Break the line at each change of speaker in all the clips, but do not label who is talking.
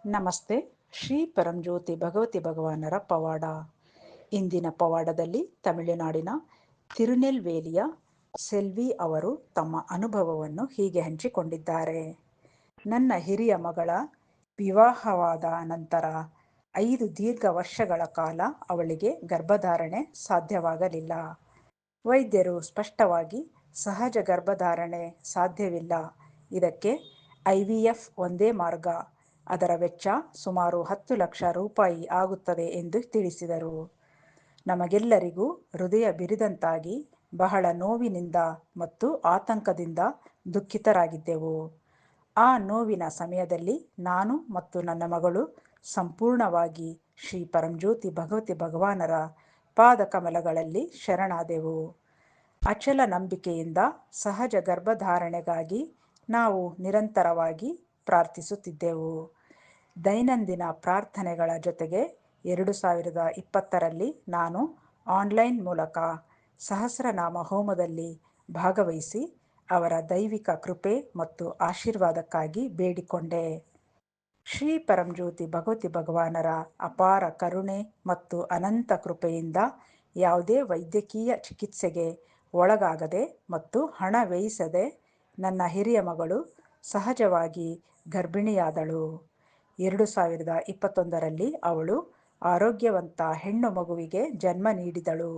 ನಮಸ್ತೆ. ಶ್ರೀ ಪರಂಜ್ಯೋತಿ ಭಗವತಿ ಭಗವಾನರ ಪವಾಡ. ಇಂದಿನ ಪವಾಡದಲ್ಲಿ ತಮಿಳುನಾಡಿನ ತಿರುನೆಲ್ವೇಲಿಯ ಸೆಲ್ವಿ ಅವರು ತಮ್ಮ ಅನುಭವವನ್ನು ಹೀಗೆ ಹಂಚಿಕೊಂಡಿದ್ದಾರೆ. ನನ್ನ ಹಿರಿಯ ಮಗಳ ವಿವಾಹವಾದ ನಂತರ 5 ದೀರ್ಘ ವರ್ಷಗಳ ಕಾಲ ಅವಳಿಗೆ ಗರ್ಭಧಾರಣೆ ಸಾಧ್ಯವಾಗಲಿಲ್ಲ. ವೈದ್ಯರು ಸ್ಪಷ್ಟವಾಗಿ ಸಹಜ ಗರ್ಭಧಾರಣೆ ಸಾಧ್ಯವಿಲ್ಲ, ಇದಕ್ಕೆ IVF ಒಂದೇ ಮಾರ್ಗ, ಅದರ ವೆಚ್ಚ ಸುಮಾರು 10 ಲಕ್ಷ ರೂಪಾಯಿ ಆಗುತ್ತದೆ ಎಂದು ತಿಳಿಸಿದರು. ನಮಗೆಲ್ಲರಿಗೂ ಹೃದಯ ಬಿರಿದಂತಾಗಿ ಬಹಳ ನೋವಿನಿಂದ ಮತ್ತು ಆತಂಕದಿಂದ ದುಃಖಿತರಾಗಿದ್ದೆವು. ಆ ನೋವಿನ ಸಮಯದಲ್ಲಿ ನಾನು ಮತ್ತು ನನ್ನ ಮಗಳು ಸಂಪೂರ್ಣವಾಗಿ ಶ್ರೀ ಪರಂಜ್ಯೋತಿ ಭಗವತಿ ಭಗವಾನರ ಪಾದಕಮಲಗಳಲ್ಲಿ ಶರಣಾದೆವು. ಅಚಲ ನಂಬಿಕೆಯಿಂದ ಸಹಜ ಗರ್ಭಧಾರಣೆಗಾಗಿ ನಾವು ನಿರಂತರವಾಗಿ ಪ್ರಾರ್ಥಿಸುತ್ತಿದ್ದೆವು. ದೈನಂದಿನ ಪ್ರಾರ್ಥನೆಗಳ ಜೊತೆಗೆ 2020ರಲ್ಲಿ ನಾನು ಆನ್ಲೈನ್ ಮೂಲಕ ಸಹಸ್ರನಾಮ ಹೋಮದಲ್ಲಿ ಭಾಗವಹಿಸಿ ಅವರ ದೈವಿಕ ಕೃಪೆ ಮತ್ತು ಆಶೀರ್ವಾದಕ್ಕಾಗಿ ಬೇಡಿಕೊಂಡೆ. ಶ್ರೀ ಪರಂಜ್ಯೋತಿ ಭಗವತಿ ಭಗವಾನರ ಅಪಾರ ಕರುಣೆ ಮತ್ತು ಅನಂತ ಕೃಪೆಯಿಂದ ಯಾವುದೇ ವೈದ್ಯಕೀಯ ಚಿಕಿತ್ಸೆಗೆ ಒಳಗಾಗದೆ ಮತ್ತು ಹಣ ವ್ಯಯಿಸದೆ ನನ್ನ ಹಿರಿಯ ಮಗಳು ಸಹಜವಾಗಿ ಗರ್ಭಿಣಿಯಾದಳು. 2021ರಲ್ಲಿ ಅವಳು ಆರೋಗ್ಯವಂತ ಹೆಣ್ಣು ಮಗುವಿಗೆ ಜನ್ಮ ನೀಡಿದಳು.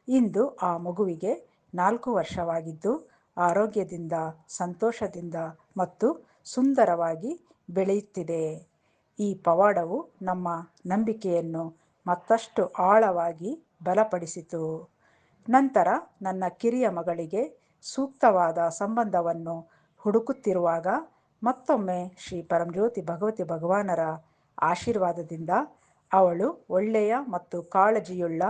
ಇಂದು ಆ ಮಗುವಿಗೆ 4 ವರ್ಷವಾಗಿದ್ದು ಆರೋಗ್ಯದಿಂದ, ಸಂತೋಷದಿಂದ ಮತ್ತು ಸುಂದರವಾಗಿ ಬೆಳೆಯುತ್ತಿದೆ. ಈ ಪವಾಡವು ನಮ್ಮ ನಂಬಿಕೆಯನ್ನು ಮತ್ತಷ್ಟು ಆಳವಾಗಿ ಬಲಪಡಿಸಿತು. ನಂತರ ನನ್ನ ಕಿರಿಯ ಮಗಳಿಗೆ ಸೂಕ್ತವಾದ ಸಂಬಂಧವನ್ನು ಹುಡುಕುತ್ತಿರುವಾಗ ಮತ್ತೊಮ್ಮೆ ಶ್ರೀ ಪರಂಜ್ಯೋತಿ ಭಗವತಿ ಭಗವಾನರ ಆಶೀರ್ವಾದದಿಂದ ಅವಳು ಒಳ್ಳೆಯ ಮತ್ತು ಕಾಳಜಿಯುಳ್ಳ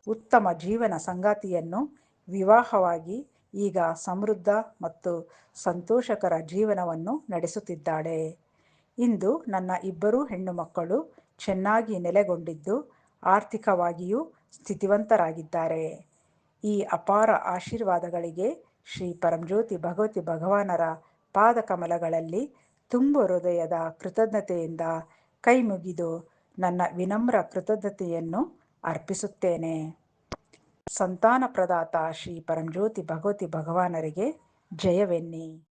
ಉತ್ತಮ ಜೀವನ ಸಂಗಾತಿಯನ್ನು ವಿವಾಹವಾಗಿ ಈಗ ಸಮೃದ್ಧ ಮತ್ತು ಸಂತೋಷಕರ ಜೀವನವನ್ನು ನಡೆಸುತ್ತಿದ್ದಾಳೆ. ಇಂದು ನನ್ನ ಇಬ್ಬರೂ ಹೆಣ್ಣು ಮಕ್ಕಳು ಚೆನ್ನಾಗಿ ನೆಲೆಗೊಂಡಿದ್ದು ಆರ್ಥಿಕವಾಗಿಯೂ ಸ್ಥಿತಿವಂತರಾಗಿದ್ದಾರೆ. ಈ ಅಪಾರ ಆಶೀರ್ವಾದಗಳಿಗೆ ಶ್ರೀ ಪರಂಜ್ಯೋತಿ ಭಗವತಿ ಭಗವಾನರ ಪಾದಕಮಲಗಳಲ್ಲಿ ತುಂಬು ಹೃದಯದ ಕೃತಜ್ಞತೆಯಿಂದ ಕೈಮುಗಿದು ನನ್ನ ವಿನಮ್ರ ಕೃತಜ್ಞತೆಯನ್ನು ಅರ್ಪಿಸುತ್ತೇನೆ. ಸಂತಾನ ಪ್ರದಾತ ಶ್ರೀ ಪರಂಜ್ಯೋತಿ ಭಗವತಿ ಭಗವಾನರಿಗೆ ಜಯವೆನ್ನಿ.